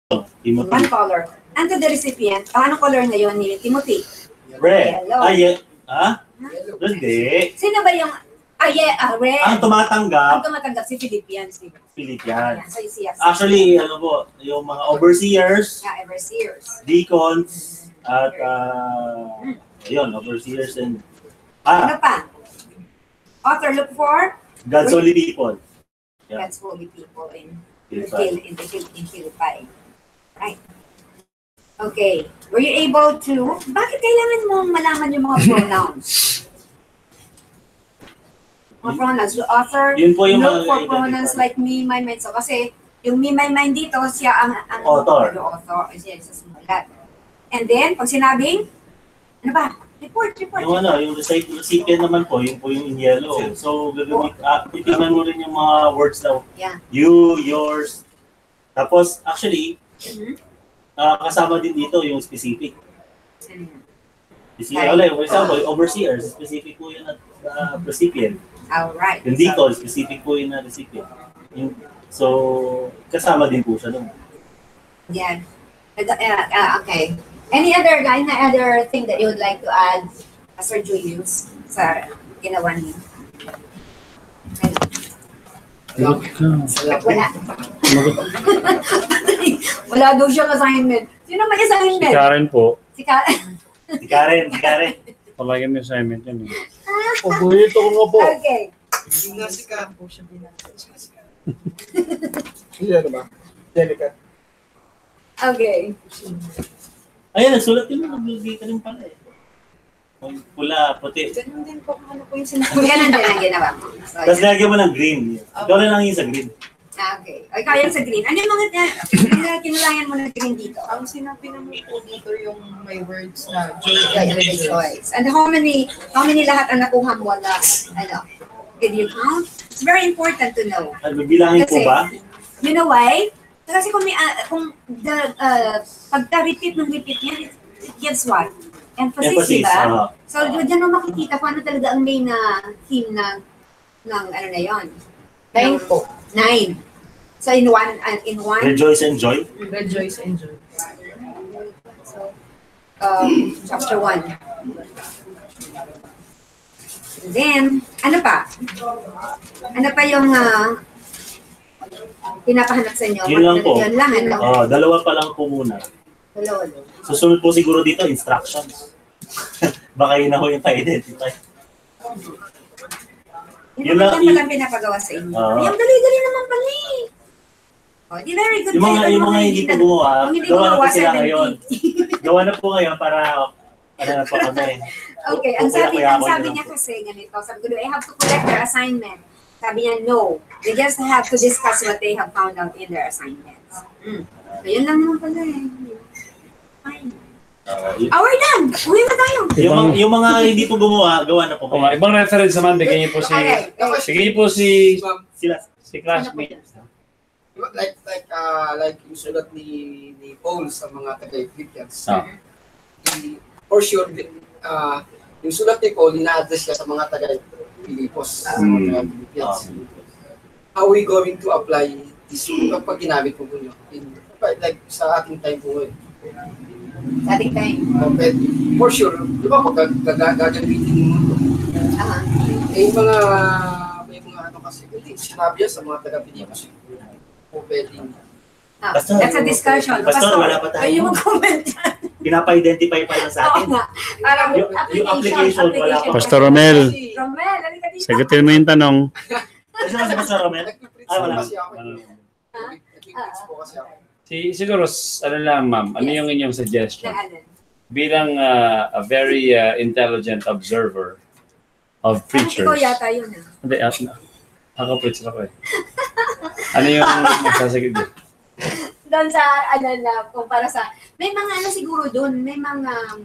Timothy. One color. And to the recipient, anong color na yun ni Timothy? Red. Yellow. Hindi. Sino ba yung, red. Ang tumatanggap Si Philippians. Philippians. So, yes. Actually, ano po, yung mga overseers, overseers. deacons, at yun, overseers and Ano pa? Author, look for? God's holy people. Yeah. God's holy people in Philippi. Right. Okay. Were you able to, bakit kailangan mong malaman yung mga pronouns? Mga pronouns. The author, yun po yung look for pronouns like me, my, mine. So, kasi yung me, my, mine dito, siya ang author. Siya sa sumulat. And then, pag sinabing, ano ba? Report. Yung recipient naman po, yun po yung in yellow. So, titignan mo rin yung mga words daw. Yeah. You, yours. Tapos, actually, kasama din dito yung specific. For example, overseers, specific po yun at recipient. Alright. Yung deacon, specific po yun na recipient. So, kasama din po siya doon. Yeah. Okay. Any other thing that you would like to add, Pastor Julius, sa ginawa niyo? Wala. Wala daw siyang assignment. Sino may assignment? Si Karen po. Si Karen. Palagi may assignment yun. Paborito ko nga po. Okay. Binasikaan po siya. Ano ba? Delicate. Okay. Ayan, nagsulat yun. Naglagay ka rin pala eh. Pula, puti. Ganun din po kung ano po yung sinabi. Ganun din ang ginawa mo. Tapos nilagyan mo ng green. Ikaw na lang yung sa green. Okay. O, ikaw yung sa green. Ano yung mga kinulayan mo na green dito? Ang sinabi naman po dito yung may words na joy and rejoice. And how many lahat ang nakuha mo na, did you count? It's very important to know. Bibilangin po ba? You know why? Kasi kung pagka-repeat yan, it gives what? Emphasis, diba? So, dyan mo makikita kung ano talaga ang main na theme ng ano na yon. 9 po. 9. So, in one. Rejoice and joy? Rejoice and joy. So, chapter 1. And then, ano pa? Ano pa yung pinapahanap sa inyo? Yun lang po. Yun lang, ano? Dalawa pa lang po muna. Dalawa. Susunod po siguro dito, instructions. Baka yun ako yung pa-identify. Yun lang palang pinapagawa sa inyo. Yung dali-dali naman pala eh. Di very good. Yung mga hindi po gumawa, gawa na po sila ngayon. Gawa na po ngayon para ano na po kami. Okay, ang sabi niya kasi ganito, sabi ko, do I have to collect their assignment? Sabi niya, no. They just have to discuss what they have found out in their assignments. So, yun lang naman pala eh. Fine. We're done! Uwi na tayo! Yung mga hindi po gumawa, gawa na po. Ibang reference naman, bigyan niyo po si classmate. Like yung sulat ni Paul sa mga taga-Philippians. For sure, yung sulat ni Paul, ina-address siya sa mga taga-Pilipos. How are we going to apply this kapag ginamit po nyo? Like sa ating time po ngayon. Sa ating time? For sure, di ba pag gagamitin mo ito? May mga ano kasi, sinabi yan sa mga taga-Pilipos. That's a discussion. Pastor, wala pa tayo. Ayun yung comment. Pinapa-identify pa lang sa atin. Yung application, wala pa. Pastor Romel, halika dito. sagutin mo yung tanong. Kasi si Pastor Romel? Wala. Siguro, ano lang ma'am, ano yung inyong suggestion? Bilang a very intelligent observer of preachers. Ikaw yata yun. Hindi, ako-preach ako eh. Ano yung magsasagid din? Doon sa, kung para sa, may mga siguro doon, may mga,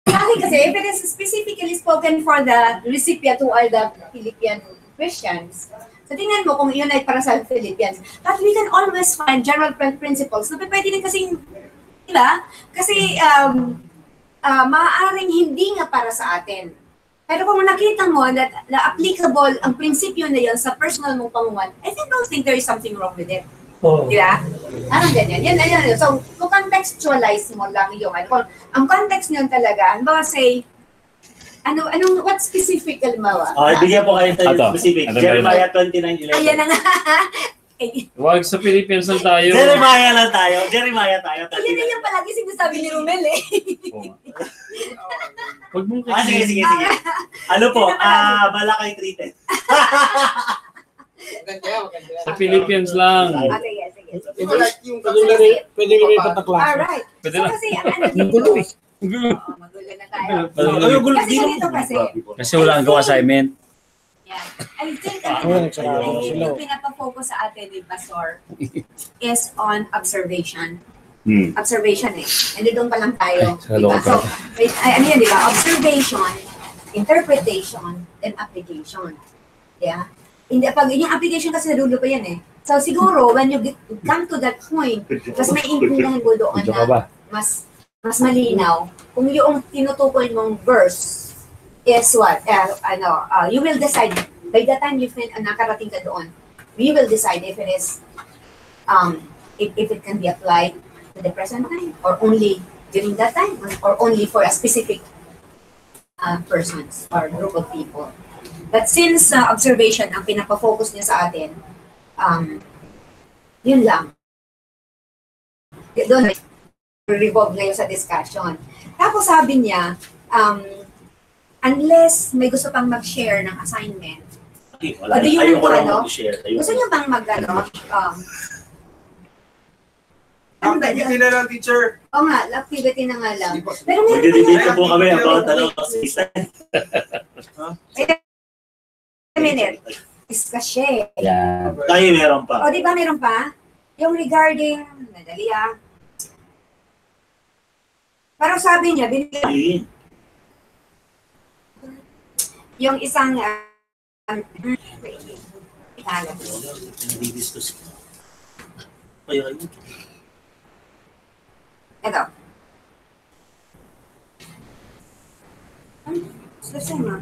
kasi if it is specifically spoken for the recipient who are the Philippian Christians, so tingnan mo kung yun ay para sa Philippians. But we can always find general principles na pwede din kasing, diba? Kasi, maaaring hindi nga para sa atin. Pero kung nakita mo na applicable ang prinsipyo na yun sa personal mong pangunguhan, I don't think there is something wrong with it. Oh. Di ba? Parang ganyan. Yan. So, to contextualize mo lang yung ano. Ang context niyon talaga, halimbawa say, what specific halimbawa? Bigyan po kayo Ito. sa specific. Ito, Jeremiah 29:11. Ayan na nga. Wag sa Philippines lang tayo. Jeremiah lang tayo. Jeremiah tayo. Ayan na yung palagi sinasabi ni Romel eh. Wag mong Sige. Ano po? Malakay treated. Maganda. Sa Philippines lang. Okay, sige. Ito like yung Pwede rin pataklas. Alright. Pwede So lang. kasi ang ano dito, Gulo. magulo na tayo. Magulo. Kasi ganito kasi, Kasi wala kang gawa assignment. yeah. I think Silo. yung pinapafocus sa atin ni Pastor is on observation. Hmm. Observation eh. Hindi doon pa lang tayo. Ay, sa Diba? loob So, ano yan, di ba? Observation, interpretation, and application. Yeah? Hindi, pag yung application kasi nadulo pa yan eh. So siguro, when you come to that point, mas may intindihan mo doon Medyo ka ba? na mas malinaw kung yung tinutukoy mong verse is what? You will decide, by the time you nakarating ka doon, you will decide if it is, if it can be applied to the present time, or only during that time, or only for a specific persons or group of people. But since observation ang pinapafocus niya sa atin, yun lang. Doon, revolve ngayon sa discussion. Tapos sabi niya, unless may gusto pang mag-share ng assignment, Wala. do you Ayoko want to, lang ano? mag-share. Gusto niyo bang Activity na lang, teacher. Oo nga, activity na nga lang. Pero meron Magdidebate po kami about assistant. a minute. Discuss siya eh. Yan. Tayo meron pa. O, di ba meron pa? Yung regarding, nadali parang sabi niya, binigyan yung isang, Nadi-discuss ko. Kayo. ito. Kasi mo.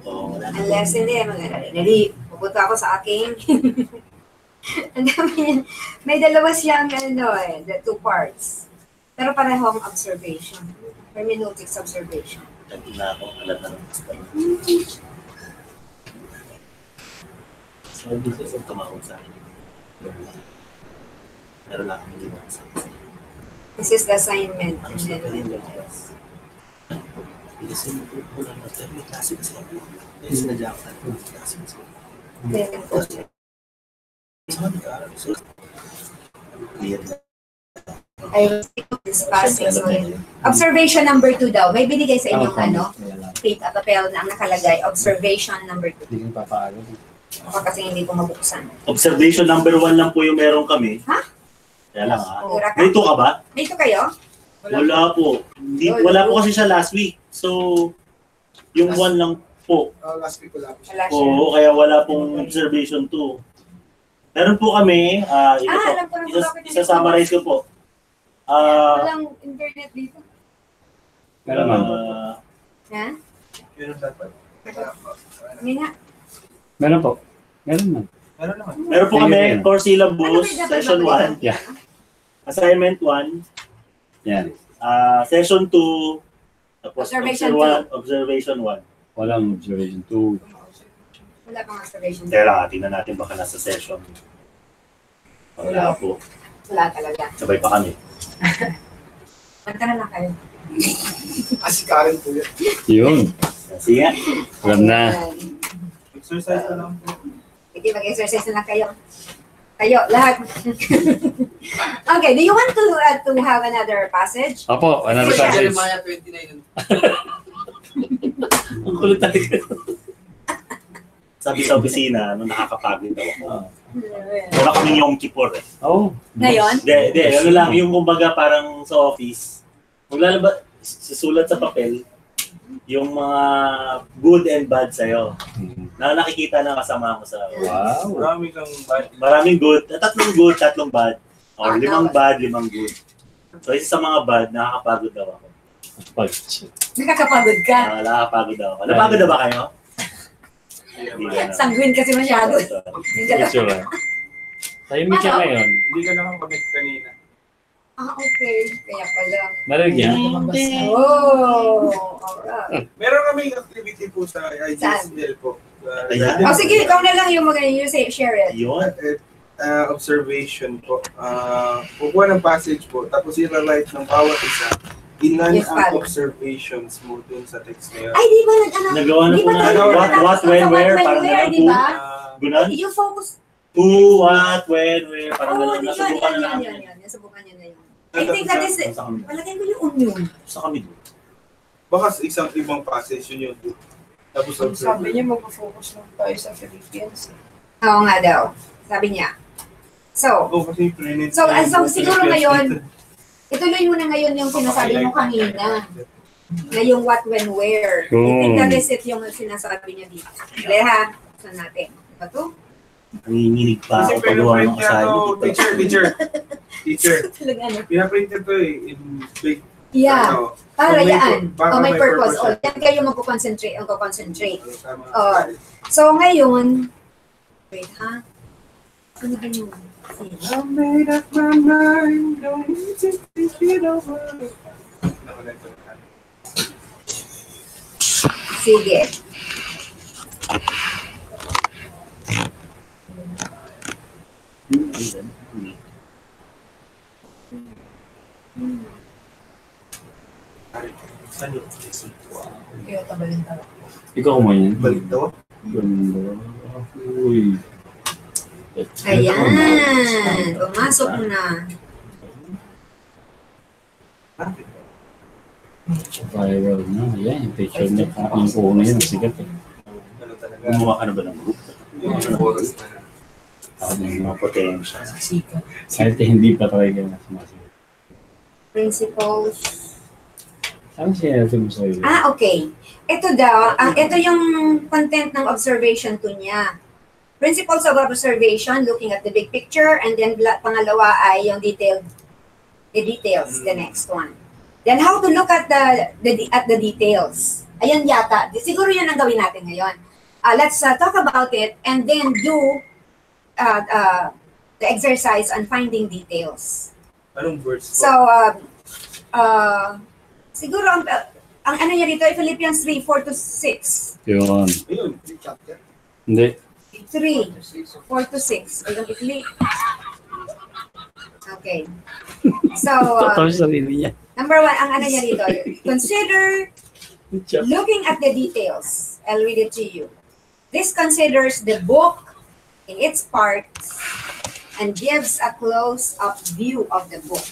Wala. Unless hindi, pupunta ako sa aking. Ang dami yan. May dalawa siyang, the two parts. Pero parehong observation. Hermeneutics observation. Hindi na ako alam na lang. So, dito sa tumawag sa akin. Pero lang kami din sa akin. This is the assignment. Ano siya ka rin lang? Kasi po lang natin. May klase kasi ako. May sinadya ako natin. May klase kasi ako. Sabi ka, so, clear na. I was passing. So, observation number 2 daw. May binigay sa inyong plate at papel na ang nakalagay. Observation number 2. Hindi ko papaalo. Ako kasi hindi ko mabuksan. Observation number 1 lang po yung meron kami. Ha? Kaya lang ha. Pura ka. May 2 ka ba? May ito kayo? Wala po. Wala po kasi siya last week. So, yung 1 lang po. Last week wala po siya. Wala siya. Oo, kaya wala pong observation 2. Meron po kami, alam ko na po. isa-summarize ko po. Walang internet dito. Meron man. Ha? Meron dapat. Hindi nga. Meron po. Meron man. Meron naman. Meron po kami, core syllabus, Ano ba dapat session ba- 1. Yeah. Assignment 1. Yan. Session 2. Tapos Observation observation 1. Walang observation 2. Wala pang observation. Kaya tingnan natin baka nasa session. Wala po. Wala talaga. Sabay pa kami. Punta na lang kayo. Asikarin po yun. Yun. Sige. Alam na. Exercise na lang po. Sige, mag-exercise na lang kayo. Kayo, lahat. Okay, do you want to have another passage? Opo, another Sige, passage. Jeremiah 29. Ang kulit talaga. Sabi sa opisina, nakakapagod daw ako. Wala kaming Yom Kippur eh. Oh. Ngayon? Hindi, ano lang, yung kumbaga parang sa office, maglalaba, susulat sa papel, yung mga good and bad sa'yo. Na nakikita ng kasama mo sa Wow. Marami kang bad. maraming good, tatlong bad, or 5 bad, 5 good. So isa sa mga bad, nakakapagod daw ako. Nakakapagod ka. Nakakapagod daw ako. Napagod na ba kayo? Hindi na. Sanguine kasi masyado. Picture. Tahimik ka Ano? ngayon. Hindi ka nakakonect kanina. Ah, okay. Kaya pala. Narinig niya? Oh, alright. Meron kaming activity po sa IGSL po. Ayan. Oh, sige, ikaw na lang yung share it. Yun. Observation po. Kukuha ng passage po, tapos i-write ng bawat isa. Ilan Yes, ang pal. observations mo dun sa text na yun. Ay, di ba Nagawa na di po ba na tayo what, natapos when, sa where, what, parang when, where, ganun di po. ba? Gunan? You focus. Who, what, when, where, parang Oh, ganun. di Nasubukan na yan. namin. Nasubukan niya na yun. I think that is it. Sa kami. Palagay ko yung union. Sa kami doon. Baka sa isang ibang passage yun yun. Tapos Sabi niya, mag-focus lang tayo sa Philippines. Oo nga daw. Sabi niya. So, kasi planet. So, siguro ngayon, ituloy mo na ngayon yung sinasabi mo kanina. Na yung what, when, where. I think that is it yung sinasabi niya dito. Leha, saan natin? Ba to? Nanginginig pa Kasi ako paggawa ng pinaprint niya assignment. teacher. Talaga ano? Pinaprint niya to in big, Yeah. ano, Para may yan. baka O may may purpose. purpose O, yan kayo magkukonsentrate. tama. Oh. So, ngayon, wait ha? Ano ba yun? I made up my mind, don't need to think it over. Sige. Kaya tabalin tayo. Ikaw mo yan. Balik daw. Ganda. Uy. Ayan. Pumasok na. Viral na. Ayan, yung picture niya. Yung una yun, sigat eh. Ano talaga? Gumawa ka na ba ng group? Yung oras na. Ako na yung mga potensya. Sikat. Kahit hindi pa talaga na sumasigat. Principles. Ano siya natin mo sa'yo? Ah, okay. Ito daw, ito yung content ng observation 2 niya. Principles of observation, looking at the big picture, and then pangalawa ay yung the details, the next one. Then how to look at the details. Ayan yata. Siguro yun ang gawin natin ngayon. Let's talk about it and then do the exercise on finding details. Anong verse po? So, siguro ang ano niya dito ay Philippians 3, 4 to 6. Yun. Ayun, yung chapter. Hindi. 3, 4 to 6. Ay, i-click. Okay. So, Totoo sa sarili niya. number 1, ang ano niya dito, consider looking at the details. I'll read it to you. This considers the book in its parts and gives a close-up view of the book.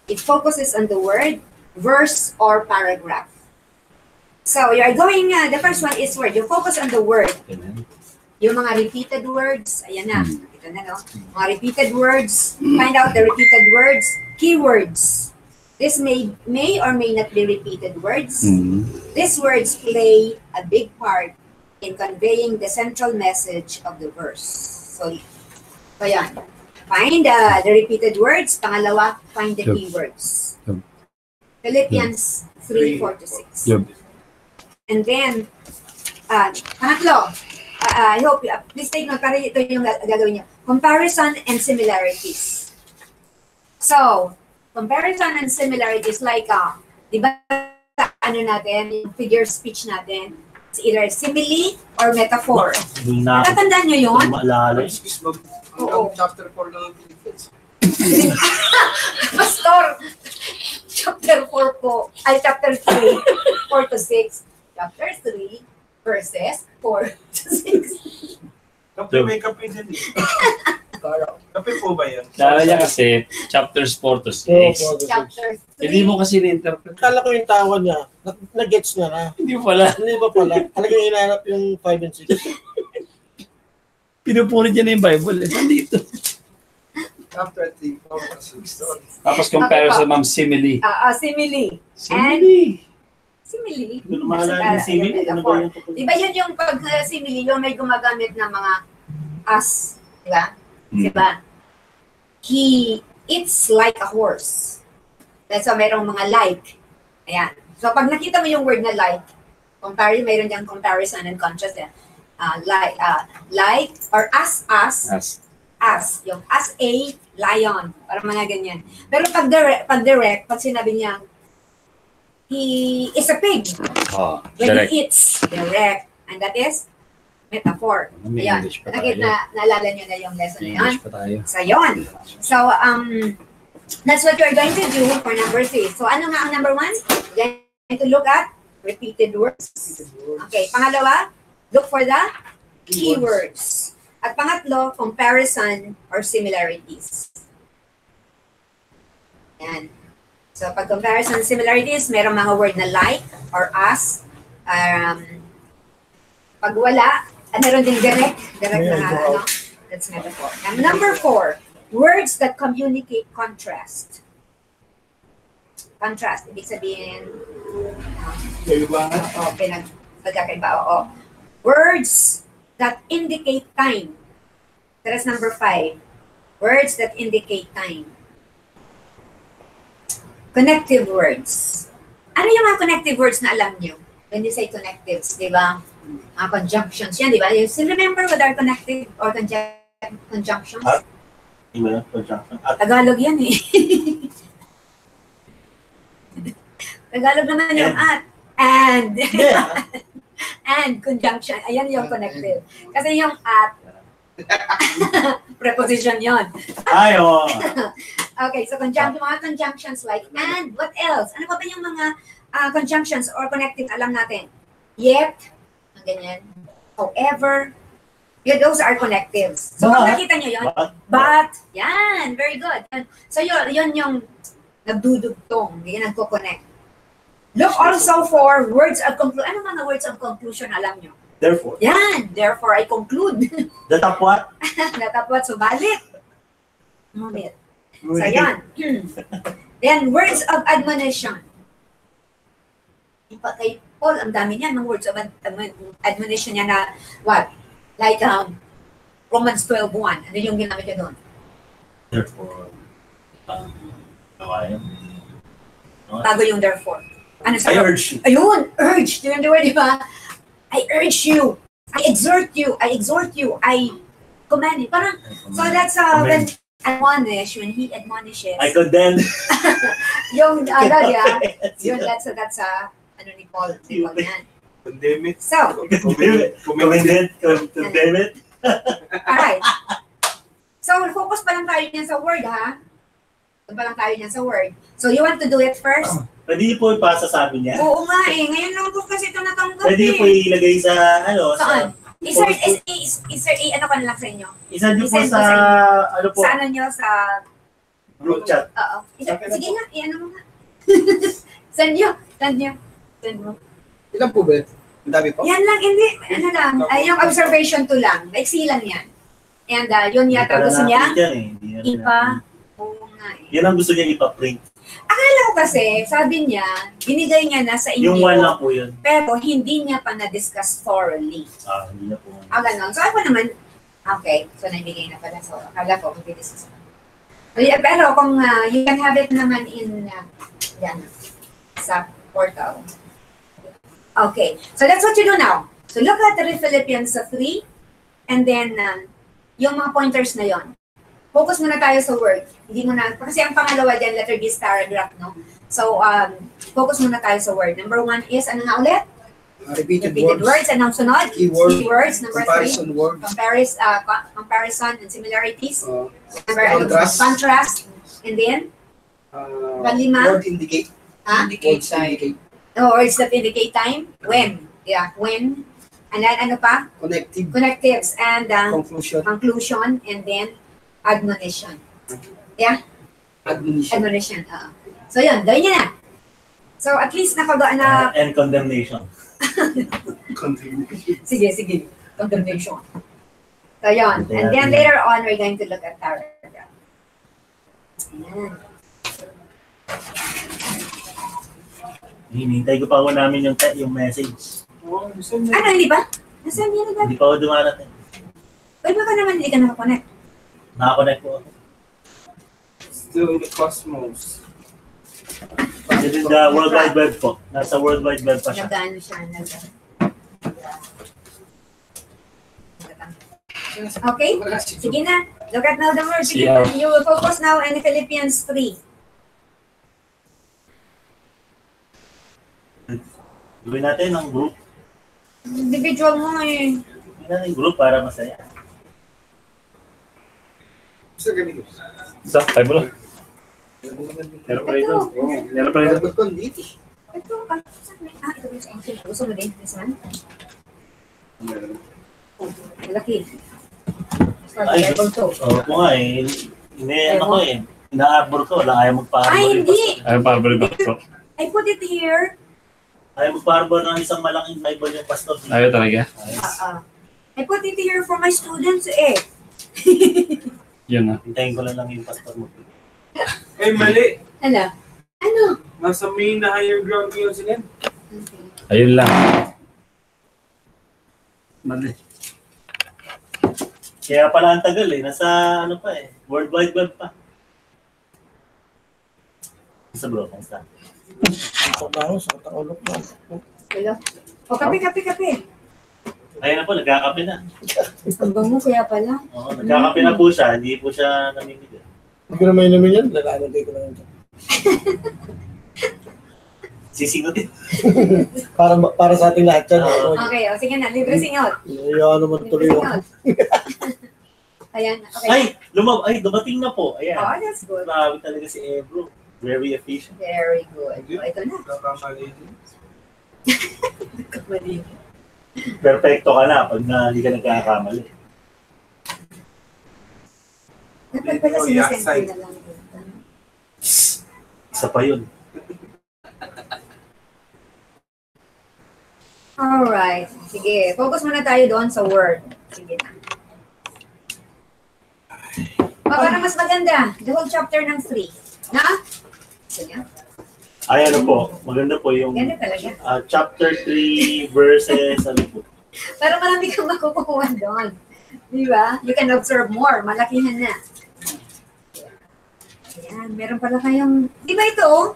It focuses on the word, verse, or paragraph. So, you're going, the first one is word. You focus on the word. Yung mga repeated words, ayan na. Ito na, no? Mga repeated words, find out the repeated words, keywords. This may or may not be repeated words. These words play a big part in conveying the central message of the verse. So ayan. Find the repeated words. Pangalawa, find the keywords. Philippians 3, 4 to 6. And then, pangatlo, I hope, please take note, para ito yung gagawin niyo. Comparison and similarities. So, comparison and similarities like, di ba, ano natin, yung figure speech natin, it's either simile or metaphor. Natatandaan nyo yun? Maalala. Excuse me, Oo. ang chapter 4 lang ng Philippines. Pastor, chapter 4 po, ay chapter 3, 4 to 6. Chapter 3, verses 4 to 6. Kape, may kape din eh. Kape po ba yan? Kala niya kasi, chapters 4 to 6. Chapter 3. Hindi mo kasi na-interpret. Kala ko yung tawa niya, na-gets niya na. Hindi pala. Hindi ba pala? Talagang hinahanap yung 5 and 6. Pinupunit niya na yung Bible. Nandito. Chapter 3, 4 to 6. Tapos comparison, ma'am, simile. Simile. Simile. Simile. Doon maalala yung simile. Ano ba yung Di ba yun yung pag simile, yung may gumagamit ng mga as, di ba? Di ba? He eats like a horse. So, mayroong mga like. Ayan. So, pag nakita mo yung word na like, mayroon diyang comparison and contrast. Like or as, As. as. Yung as a lion. Para mga ganyan. Pero pag sinabi niya, he is a pig. Oh, When direct. he eats, direct. And that is metaphor. May Ayan. English pa tayo. Naalala niyo na yung lesson May na yun? English pa tayo. So, yun. So, that's what we're going to do for number 3. So, ano nga ang number 1? We're going to look at repeated words. Okay, pangalawa, look for the keywords. At pangatlo, comparison or similarities. Yan. So, pag comparison similarities, merong mga word na like or as. Pag wala, meron din direct na that's metaphor. And number 4, words that communicate contrast. Contrast, ibig sabihin, pagkakaiba, oo. Words that indicate time. That's number 5. Words that indicate time. Connective words. Ano yung mga connective words na alam nyo? When you say connectives, di ba? Conjunctions yan, di ba? You still remember what are connective or conjunctions? Iba, conjunction. Tagalog yan eh. Tagalog naman yung at. And. Yeah. And conjunction. Ayan yung connective. Kasi yung at, preposition yon. Ay, oo. Okay, so mga conjunctions like and, what else? Ano pa ba yung mga conjunctions or connective alam natin? Yet, ang ganyan. However, those are connectives. So, kung nakita nyo yun, but, yan, very good. So, yun yung nagdudugtong, yung nagko-connect. Look also for words of conclusion. Ano mga words of conclusion alam nyo? Therefore. Yan, therefore I conclude. Datapwat. Datapwat, subalit. Ngunit. So, yan. Then, words of admonition. Kay Paul, ang dami niyan, ng words of admonition niya na, what? Like, Romans 12:1. Ano yung ginamit niya doon? Therefore. Kawayan. Bago yung therefore. Ano sa I urge you. Ayun, urge. Yun yung word, di ba? I urge you. I exhort you. I exhort you. I command you. Parang, so that's when admonish, when he admonishes. I condemn. Yung, yun, that's ano ni Paul. Ni Paul yan. Condemn it. So, Condemn it. alright. So, focus pa lang tayo niyan sa word, ha? Focus pa lang tayo niyan sa word. So, you want to do it first? Pwede niyo po ipasa sa amin yan? Oo nga eh. Ngayon lang po kasi ito natanggap Pwede niyo po ilagay sa, ano, saan? sa... Ano ka na lang sa inyo? Isa niyo po I-send sa, ko sa ano po, Sa ano nyo, sa... group chat. Oo. Sige nga, i-ano mo nga. Send nyo. Send mo. Ilan po ba? Ang dami po? Yan lang, hindi. Ano lang, yung observation to lang. Maiksi lang yan. And yun yata gusto niya. Ipa. Oo nga eh. Yan ang gusto niya ipa-print. Akala ko kasi, sabi niya, binigay niya na sa inyo. Yung one lang po yun. Pero hindi niya pa na-discuss thoroughly. Hindi na po. Ganon. So ako naman, okay. So naibigay na pala. So akala ko, mag-discuss. So, yeah, pero kung you can have it naman in, yan, sa portal. Okay. So that's what you do now. So look at the Philippians 3, and then yung mga pointers na yon. Focus muna tayo sa word. Hindi muna, kasi ang pangalawa dyan, letter B is paragraph, no? So, focus muna tayo sa word. Number 1 is, ano nga ulit? Repeated words. And ang sunod? Keywords. Number 3, comparison and similarities. Number contrast. And then? Panlima? Word indicate. Indicate time. Words that indicate time. When? Yeah, when. And then, ano pa? Connectives. And conclusion. And then, admonition. Yeah? Admonition. So, yun. Gawin niya na. So, at least nakagaan na... And condemnation. Sige. Condemnation. So, yun. And then later on, we're going to look at paragraph. Ayan. Hinihintay ko pa ako namin yung message. Ano, hindi ba? Nasaan yan na ba? Hindi pa ako dumarating. Pwede ba naman hindi ka nakakonect? Nakakonect po ako. Still in the cosmos. This is the World Wide Web po. Nasa World Wide Web pa siya. Nagano siya. Okay? Sige na. Look at now the words. Yeah. You will focus now in Philippians 3. Gawin natin ang group. Individual mo eh. Gawin natin group para masaya. Gusto ganito. Sa, tayo mo lang. Meron pa rito. Meron pa rito. Dapat ko dito. Ito, ito yung sa ancient. Gusto mo din, this one? Malaki. Ay, oo nga eh. Ano ko eh. Ina-arbor ko. Wala ayaw magpa-arbor. Ay, hindi. Ayun, para balik ko. I put it here. Ayaw magpa-arbor ng isang malaking Bible yung pastor. Ayaw talaga. I put it here for my students eh. Yun na. Hintayin ko lang yung pastor mo. Eh, mali. Ano? Ano? Nasa main na higher ground yun sila. Ayun lang. Mali. Kaya pala ang tagal eh. Nasa ano pa eh. World Wide Web pa. Sa bro, kamusta? Trabaho sa katangulok mo. Hello? O, kape. Ayun na po, nagkakape na. Ang bango kaya pala. Oo, nagkakape na po siya. Hindi po siya namimigay. Hindi ko naman inumin yan. Lalagay ko lang ito. Sisingutin. Para sa ating lahat yan. Okay, o sige na, libre singot. Iyayaw naman tuloy ako. Ayan, okay. Ay, dumating na po. Ayan. Oh, that's good. Grabe talaga si Ebro. Very efficient. Very good. O, ito na. Kakamali. Mali. Perfecto ka na pag hindi ka nagkakamali. Dapat pala sinisend na lang. Isa pa yun. Alright. Sige, focus muna tayo doon sa word. Sige na. Para mas maganda, the whole chapter ng 3. Na? Sige. Ay, ano po, maganda po yung Ganda talaga. chapter 3 verses, ano po. Para marami kang makukuha doon. Di ba? You can observe more. Malakihan na. Ayan, meron pala kayong... Di ba ito?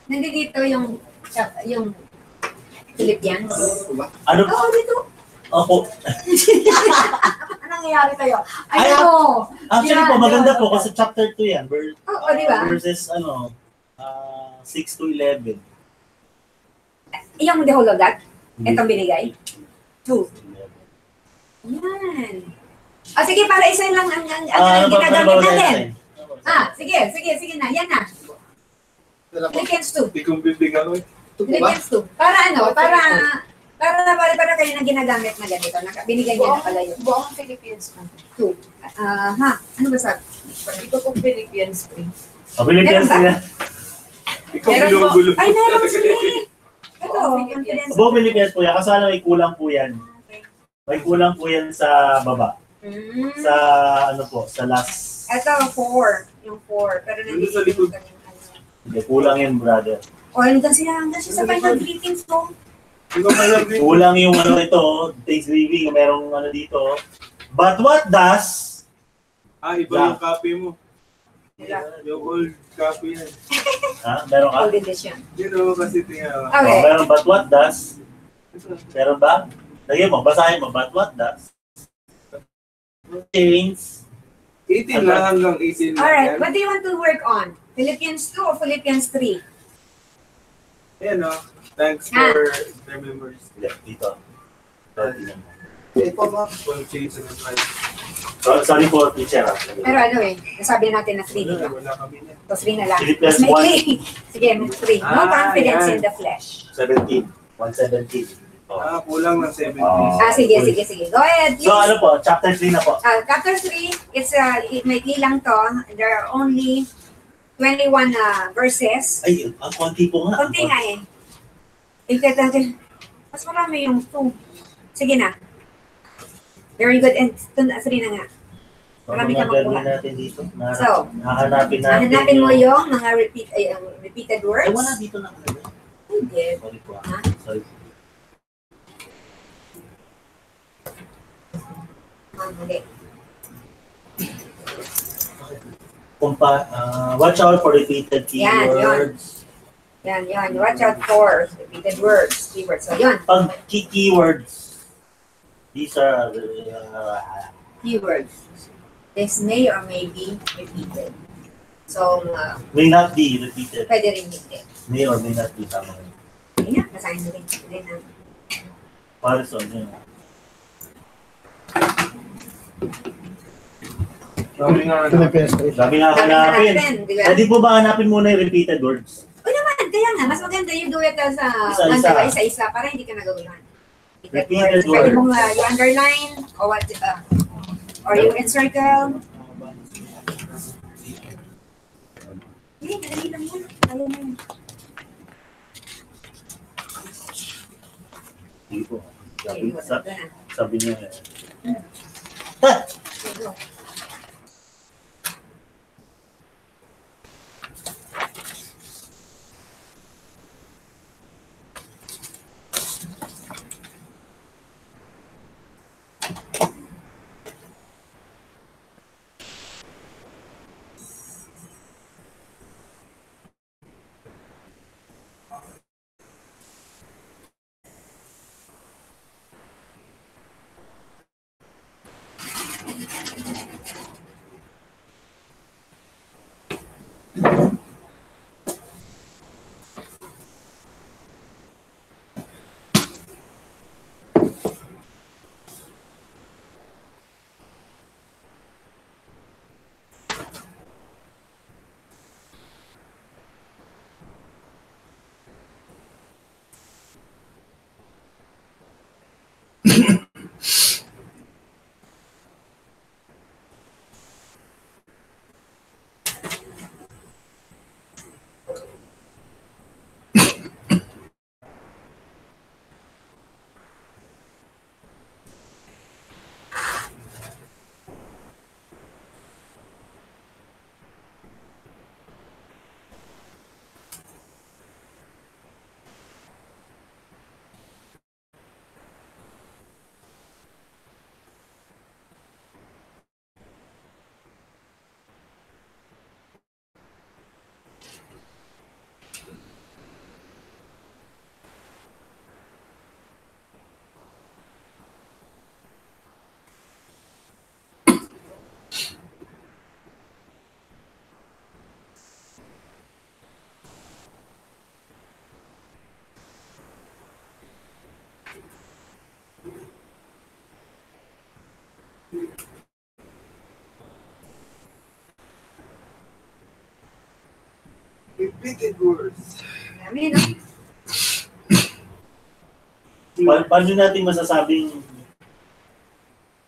Nandito yung Philippians. Ano? Oo, dito. Opo. Anong nangyayari kayo? Ano? Actually po, maganda po kasi chapter 2 yan. Oo, di ba? Verses, 6 to 11. Yung the whole of that? Itong binigay? 2. Yan. Sige, para isa lang ang ginagamit natin. Sige na. Yan na. Philippians 2. Hindi kong bibigyan ko. Philippians 2. Para kayo na ginagamit na ganito. Binigay niya na pala yun. Buong Philippines 2. Ano ba sabi? Ito kong Philippines 3. Philippines na. Ikaw gulo-gulo. Ay, meron siya. Ito, confidence. Buong Philippines po yan. Kasama may kulang po yan. May kulang po yan sa baba. Sa sa last. Ito, 4. Yung 4. Pero Ano sa likod? Hindi, kulang yan, brother. O, hanggang siya sa final greetings ko. Ikaw malam din. Kulang yung ito, Thanksgiving, merong dito. But what does... Iba yung copy mo. Yung old copy yan. Meron ka? Old edition. Yun ako kasi tingnan. Okay. Meron, but what does... Meron ba? Lagyan mo, basahin mo, but what does... Change... 18 lang hanggang 18 lang. Alright, yan. what do you want to work on? Philippians 2 or Philippians 3? Ayan o. Thanks for the memories. Dito. Ito ba? Well, change in the life. Sorry po, teacher. Pero nasabi natin na 3 dito. Wala kami na. So 3 na lang. Philippians Mas may 3. Sige, 3. No confidence yan. in the flesh. 17. 117. Kulang ng 17. Sige. Go ahead. So ano po, chapter 3 na po. Chapter 3, may lang to. There are only 21 verses. Ay, ang konti po nga. Konti nga eh. Mas marami yung 2. Sige na. Very good. And 3 na nga. Marami ka makuha. Natin dito. So, Hahanapin mo yung mga repeated words. Ay, wala dito na. Hindi. Sorry po. Ha? Sorry. Hindi. Watch out for repeated Yan. keywords. Yan. Watch out for repeated words. Keywords. So, yun. Pag keywords, these are Keywords. This may or may be repeated. So, May not be repeated. pwede rin hindi. May or may not be tama. Hindi nga, basahin mo rin. Hindi na. Parison, yun. Sabi nga na. Philippines 3. Sabi nga hanapin. Di ba? Pwede po ba hanapin muna yung repeated words? O naman, kaya nga, mas maganda yung do it sa Isa-isa. isa-isa para hindi ka nagawin. Repeated Pwede mong words. you underline or what, or you encircle. Hindi, madali lang yan. Kaya mo yun. Hindi po. Okay, wala na. Sabi niya. Go. Repeated words. Dami, no? Paano natin masasabing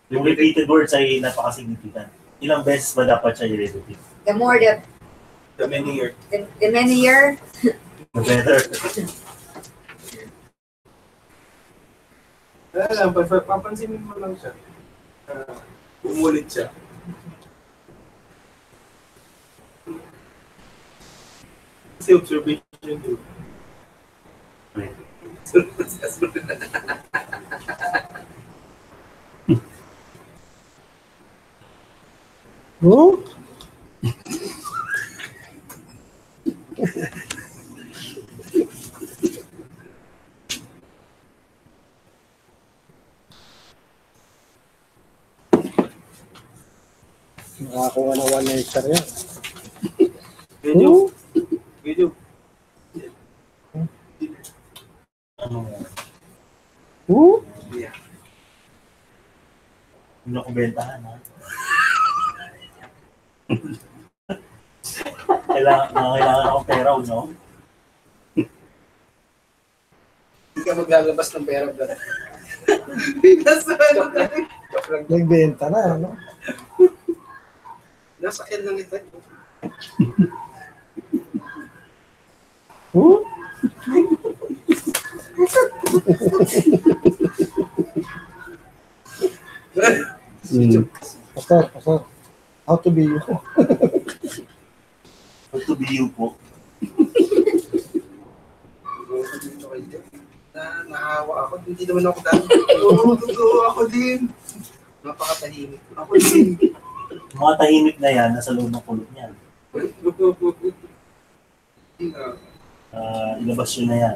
yung repeated words ay napaka-significant? Ilang beses ba dapat siya i-repeat? The more The many years. the many-year, The better. Kaya lang, papansinin mo lang siya. Umulit siya. Kasi observation too. Oh? Nakakuha na 1 hectare yan. Medyo. Oh? Medyo. Ano? Oh? Yeah. Hindi ako bentahan, ha? kailangan akong pera, no? Hindi ka maglalabas ng pera, brother. Nagbenta na, ano? Nasa akin lang ito. Oh? Pastor. How to be you? How to be you po. Naawa ako. Hindi naman ako dati. Totoo ako din. Napakatahimik. Ako din. Mga tahimik na yan, nasa loob ng kulot niyan. Ilabas yun na yan.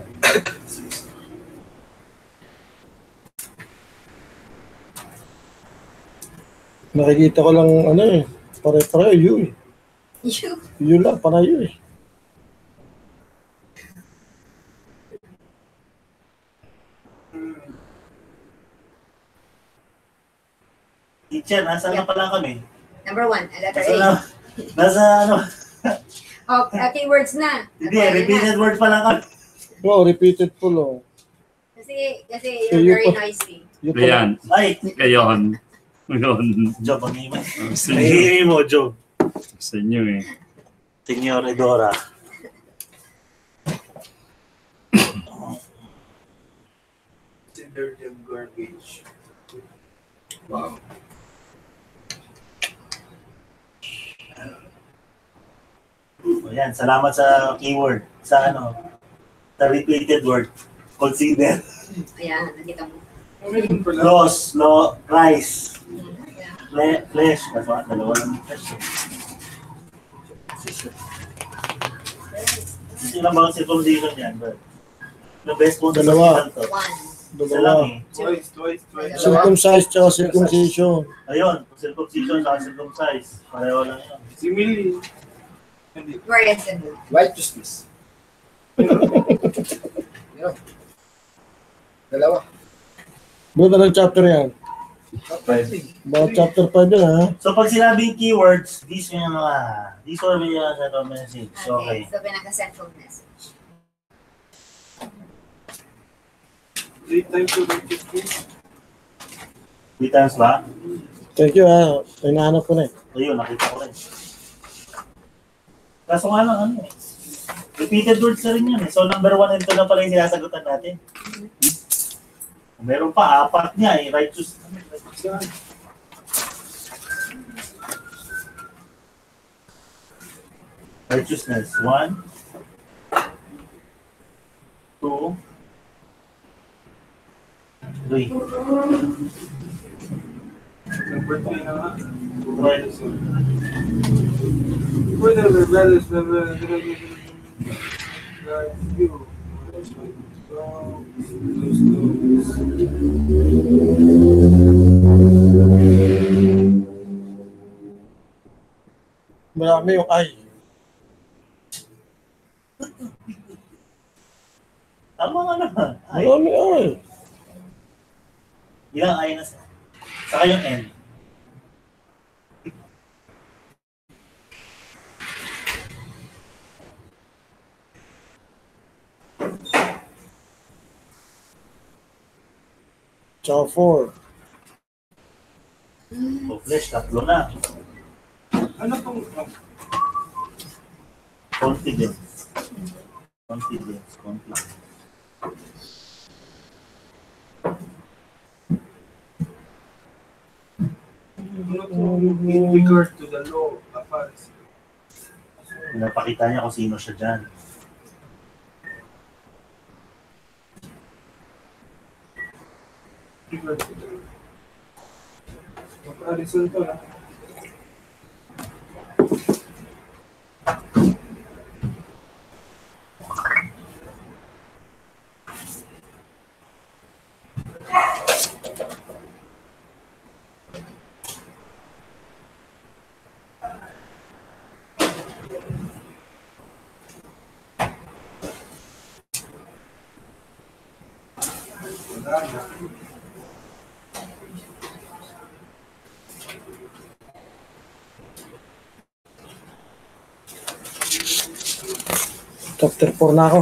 Nakikita ko lang ano eh. Pare-pareho, you eh. You. You lang, pareho eh. Teacher, nasa Yeah. na pala kami? Number 1, letter Nasa, A. nasa ano? Oh, keywords na. Hindi, repeated words pa lang kami. Oh, repeated po lo. Kasi So, you're you very pa- noisy. You pala. Ayan. Ay, Ngayon. Ngayon. Job ang himay. Gusto nyo. Nahihimi mo, Job. Gusto nyo eh. Senyor Edora. Consider them garbage. Wow. Ayan, salamat sa keyword. Sa ano? Sa repeated word. Consider. Ayan, nakita mo. Meron pala. Loss, rice. Ayan. Flesh. Dalawa lang yung flesh. Kasi lang ba ang circumcision yan, bro? The best one Dalawa. to. 1. Isa lang Dalawa. eh. Twice. Circumcised tsaka circumcision. Ayun, circumcision sa circumcise. Pareho lang yun. Si Millie. Hindi. Very simple. Righteousness. Yun. Dalawa. Bro, anong chapter yan? About chapter 5 yan ha? So pag sinabing keywords, these yung mga, these are the central message. Okay. So, pinaka-central message. 3 times to righteousness. 3 times ba? Thank you ha. Hinahanap ko na eh. Ayun, nakita ko rin. Kaso nga lang, ano eh. Repeated words na rin yun eh. So number 1 and 2 na pala yung sinasagutan natin. Meron pa, 4 niya eh. Righteous. Righteousness. 1, 2, 3. Number 3 na nga. Right. Pwede na rebellious na you. Marami yung ay. Tama nga naman. Ay. Marami ay. Ilang ay na sa. Saka yung N. Tsaka 4. O flesh, 3 na. Ano pong Confidence. Confidence. in regard to the law of Pharisee? Pinapakita niya kung sino siya dyan. Regard to the law of Pharisee to na. Chapter 4 na ako.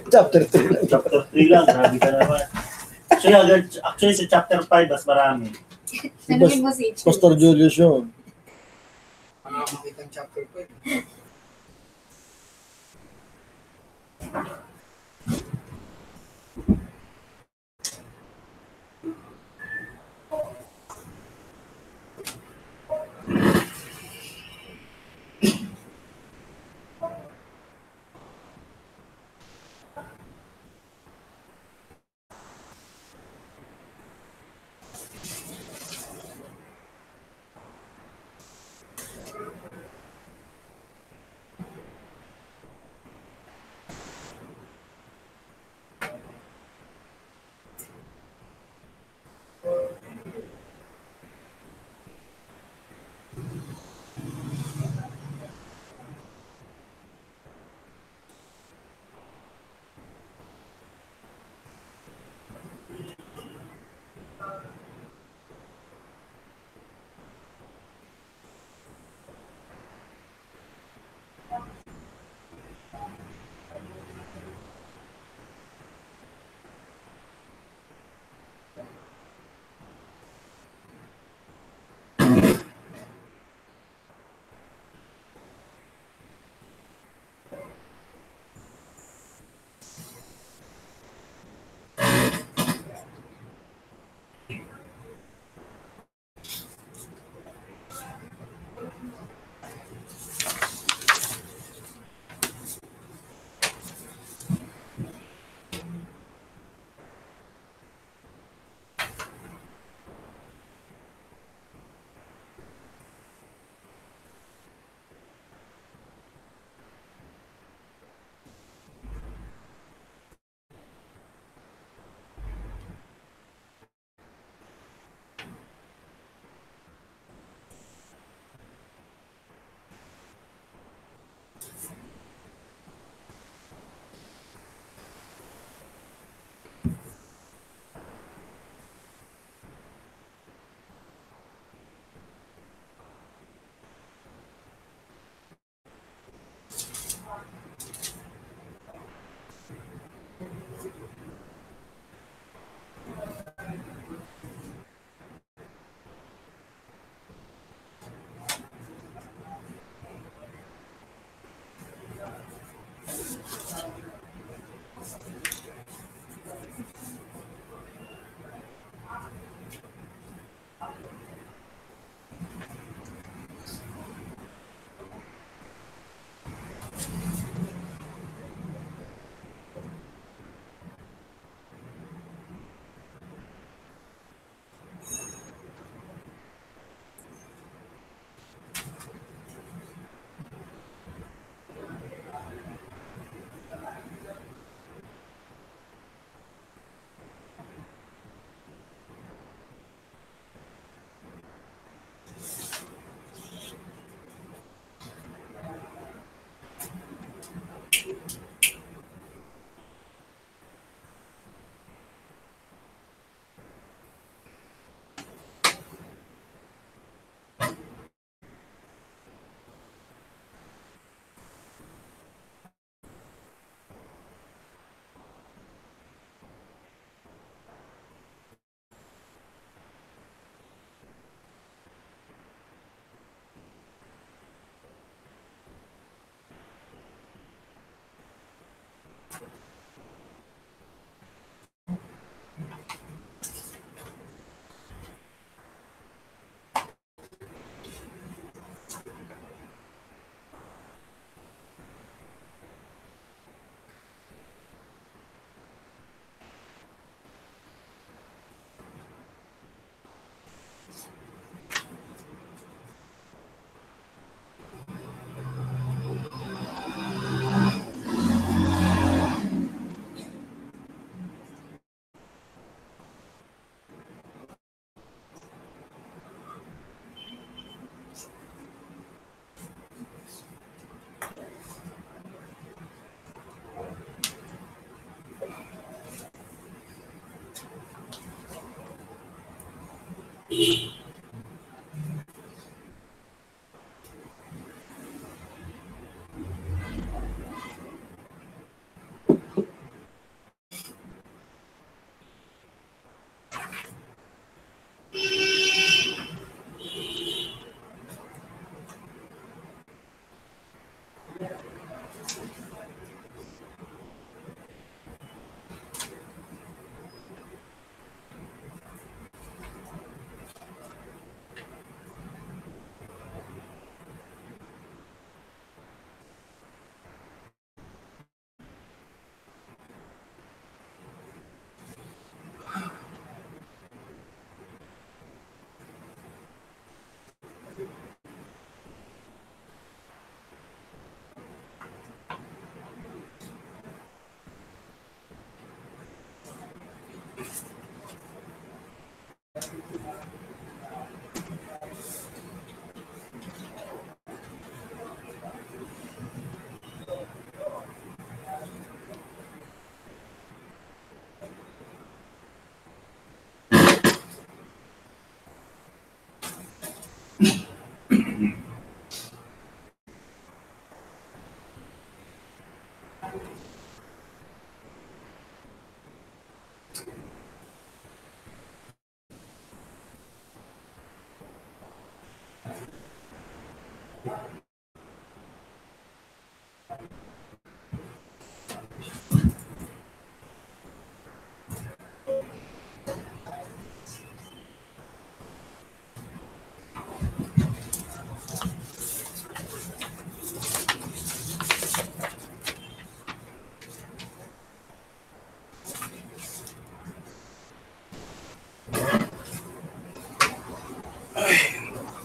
Chapter 3 lang. Chapter 3 lang, grabe ka naman. Actually, sa chapter 5, mas marami. Tanungin mo si Pastor Julius yun. Ano makita ang chapter 5?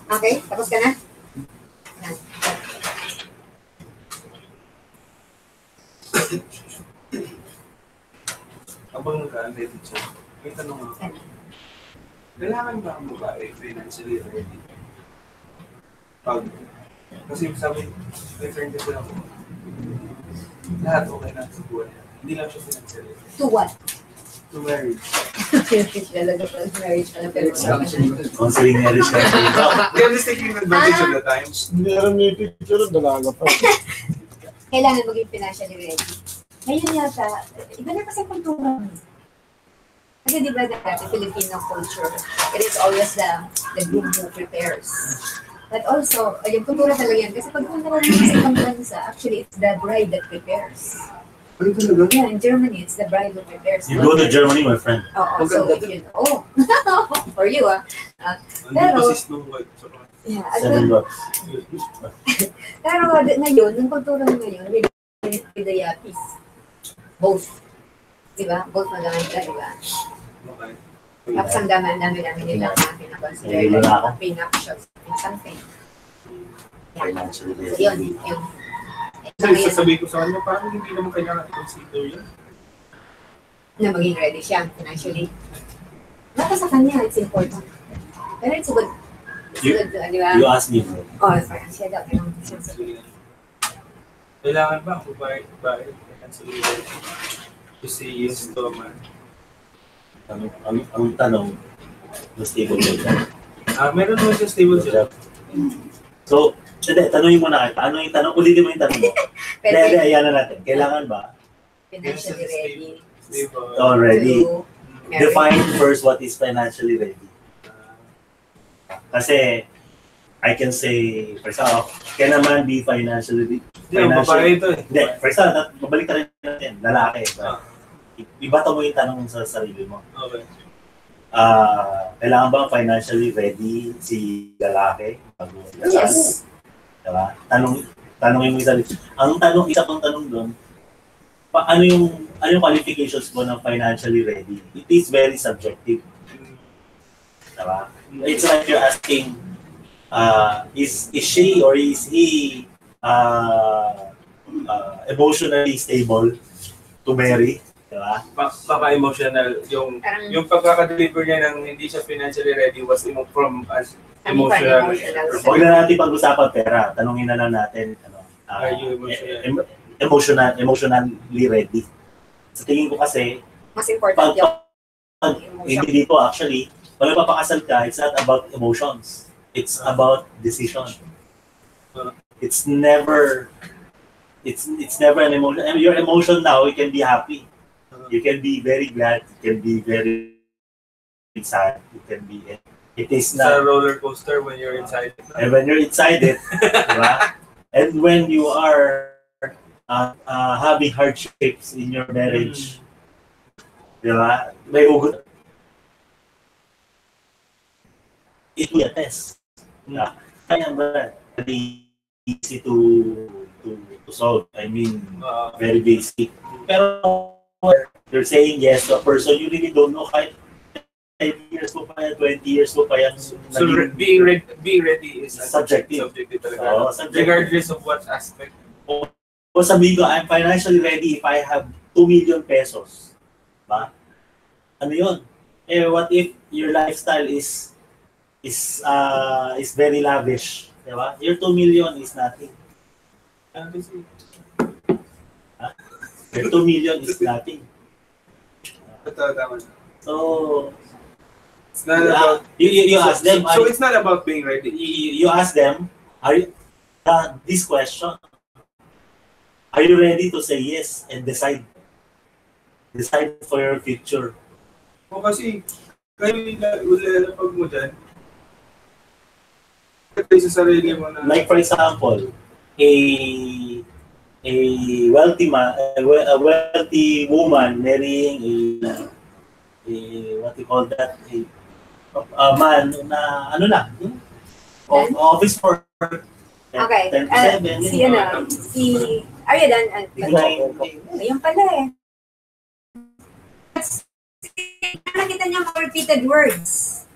Okay, tapos ka na? Abang nag-aantay teacher, may tanong ako. Kailangan ba ang babae financially ready? Kasi sabi, referring kasi ako, lahat okay na sa buwan niya. Hindi lang siya financially ready. To what? To marriage. Talaga pa, marriage ka na pero Counseling marriage ka dito. I'm just taking advantage of the times. Hindi rin may picture, dalaga pa. kailangan maging financially ready. Ngayon yata, iba na kasi kultura. Kasi di ba dati, Filipino culture, it is always the groom who prepares. But also, yung kultura talaga yan. Kasi pag punta ka naman sa ibang bansa, actually, it's the bride that prepares. Ano talaga? Yeah, in Germany, it's the bride who prepares. You go to Germany, my friend. Oo, so if you know, for you Pero, yeah, $7. pero ngayon, yung kultura ngayon, with the yapis, both. Diba? Both maganda, diba? Okay. Tapos ang dami nila natin na consider Hindi mo na ako. like prenuptials in something. Yeah. Financially So ready. yun. Kasi sasabihin ko sa kanya, parang hindi naman kailangan i-consider yun. Na maging ready siya financially. Baka sa kanya, it's important. Pero it's good. It's You- good, di ba? You ask me, bro. Oh, sorry. Siya daw. Kailangan ba ako babae financially ready? To say yes to a man. Ang tanong, mas stable ka. Meron naman siya stable job. So, hindi, tanongin mo na kita. Ano yung tanong? Ulitin mo yung tanong mo. Hindi, ayan na natin. Kailangan ba? Financially ready. Stable. Already. To marry. Define first what is financially ready. Kasi, I can say, for example, can a man be financially ready? Hindi, ang babae ito eh. Hindi, for example, mabalik na rin natin, lalaki. Ibato mo yung tanong sa sarili mo. Okay. Kailangan ba financially ready si lalaki? Yes. Diba? Tanongin mo yung sarili. Isa pang tanong doon, ano yung qualifications mo ng financially ready? It is very subjective. Diba? It's like you're asking, is she or is he emotionally stable to marry? Diba? Baka emotional. Yung pagkaka-deliver niya ng hindi siya financially ready was from as emotional. Huwag na natin pag-usapan pera. Tanungin na lang natin, Are you emotional? emotionally ready. Sa tingin ko kasi, Mas important yung hindi dito actually, pag papakasal ka, it's not about emotions. It's about decision. It's never an emotion. And your emotion now, you can be happy. You can be very glad. You can be very sad. You can be. It is It's a not. roller coaster when you're inside it. And when you're inside it, diba? And when you are having hardships in your marriage, diba? May ugot. It will be a test. Yeah. Kaya ba, very easy to solve. I mean, very basic. Pero you're saying yes to a person you really don't know kahit 5 years mo pa yan, 20 years mo pa yan. So being ready is Subjective. talaga. Oo, subjective. Regardless of what aspect. O sabi ko, I'm financially ready if I have 2 million pesos. Ba? Ano yun? Eh, what if your lifestyle is very lavish? Diba? Your 2 million is nothing. Your 2 million is nothing. So, It's not about, you ask them. so it's not about being ready. You ask them, are you, this question, are you ready to say yes and decide for your future? O kasi, kayo ilalapag mo dyan, sa sarili mo na. Like for example, a wealthy wealthy woman marrying a what you call that, a man na ano na, office for Okay. 10 to 7. Are you done? Ayun pala eh. Nakita niyo mga repeated words.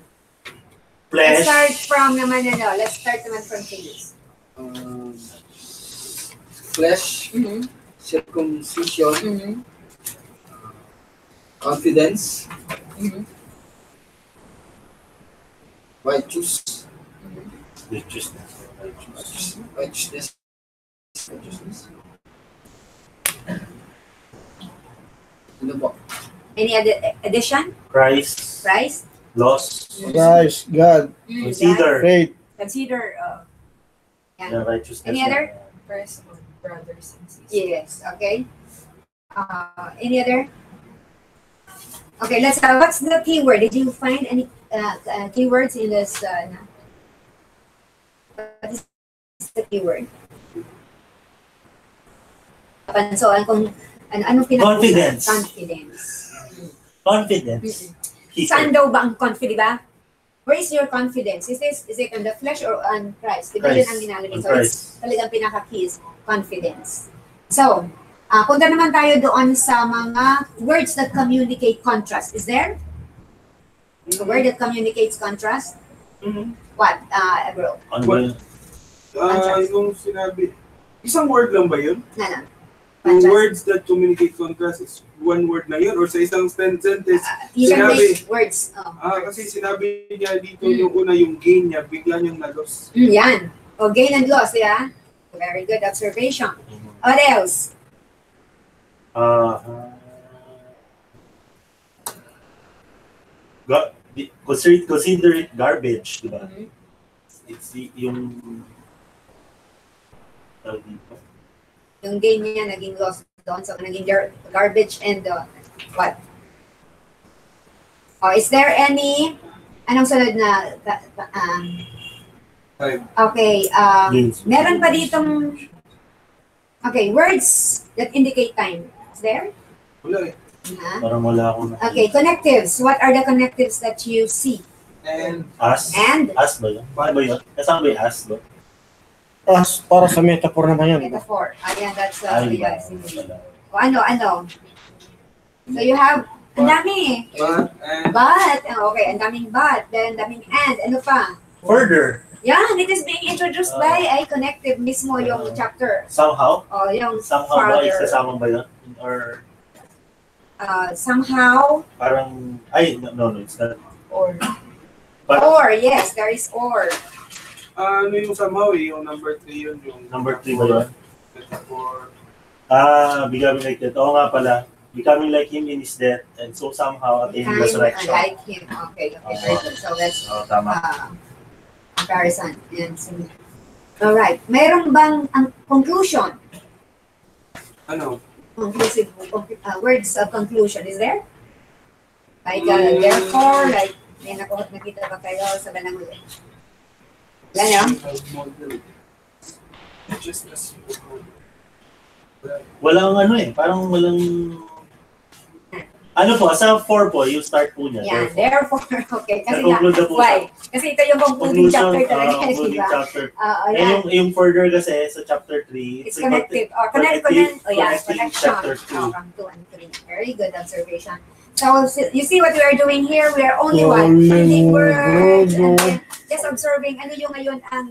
Let's start from naman from Phyllis. Flesh, circumcision, confidence, righteousness. Ano ba? Any other addition? Christ, Price? loss, Christ, God, consider faith, Consider. the righteousness. Any other? First of brothers and sisters. Yes. Okay. Any other? Okay. Let's. What's the keyword? Did you find any keywords in this? What is the keyword? Pansoan kung anong Confidence. Confidence. Saan daw ba ang confidence, ba? Where is your confidence? Is it on the flesh or on Christ? Diba yun ang ginalagay? So it's talagang pinaka-key is confidence. So, punta naman tayo doon sa mga words that communicate contrast. Is there? A word that communicates contrast? What, bro? Yung sinabi, isang word lang ba yun? Na. Yung words that communicate contrast is one word na yun or sa isang sentence You can sinabi, make words. kasi sinabi niya dito yung una yung gain niya, bigla niyang na-loss. Yan. O, gain and loss, yeah? Very good observation. What else? Consider it garbage, di ba? It's yung Yung gain niya naging loss doon. So, naging garbage and what? Is there any, anong sunod na, okay, meron pa ditong, okay, words that indicate time. Is there? Wala eh. Parang wala akong Okay, connectives. What are the connectives that you see? And as. And? As ba yun? Paano ba yun? Kasama ba yung as ba? as para sa metaphor naman yan. Metaphor. Ayan, that's Ay, yes. O ano? So you have, ang dami eh. But, okay, ang daming but, then daming and, ano pa? Further. Yan, it is being introduced by a connective mismo yung chapter. Somehow? O, yung Somehow ba? farther. Isasama ba yun? Or Somehow, parang, ay, no, it's not. Or or, yes, there is or. ano yung somehow yung number 3 yun, yung Number 3 ba yun? metaphor. Becoming like that. Oo nga pala. becoming like him in his death, and so somehow attaining Kind resurrection. like him. Okay, very good. So that's Tama. comparison. And so, all right. Meron bang ang conclusion? Ano? Conclusive words of conclusion is there? Like therefore, like may nakita ba kayo sa banang uli? Wala no? Just as Walang ano eh, parang walang... Ano po, sa 4 po, yung start po niya. Yeah, therefore, okay. Kasi Na-conclude na po why? Kasi ito yung concluding chapter talaga, di concluding ba? chapter. Yeah. Yung further kasi sa chapter 3, It's connective. Or connection. chapter 2. From 2 and 3. Very good observation. So, you see what we are doing here? We are only finding words and then just observing ano yung ngayon ang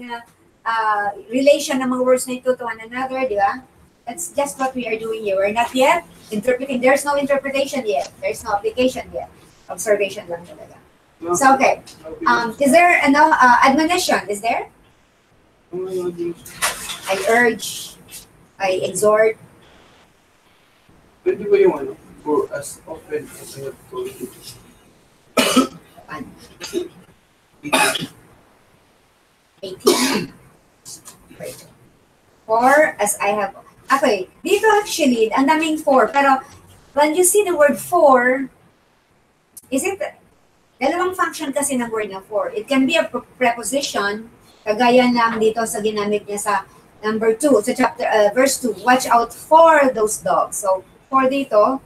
relation ng mga words na ito to one another, di ba? That's just what we are doing here. We're not yet interpreting. There's no interpretation yet. There's no application yet. Observation lang talaga. So, okay. Is there admonition? Is there? I urge, I exhort. Pwede ba yung ano? For as often as I have told you. 18. For as I have. Okay, dito actually, ang daming for. Pero when you see the word for, is it, dalawang function kasi ng word na for. It can be a preposition, kagaya lang dito sa ginamit niya sa number 2, sa chapter, verse 2, watch out for those dogs. So, for dito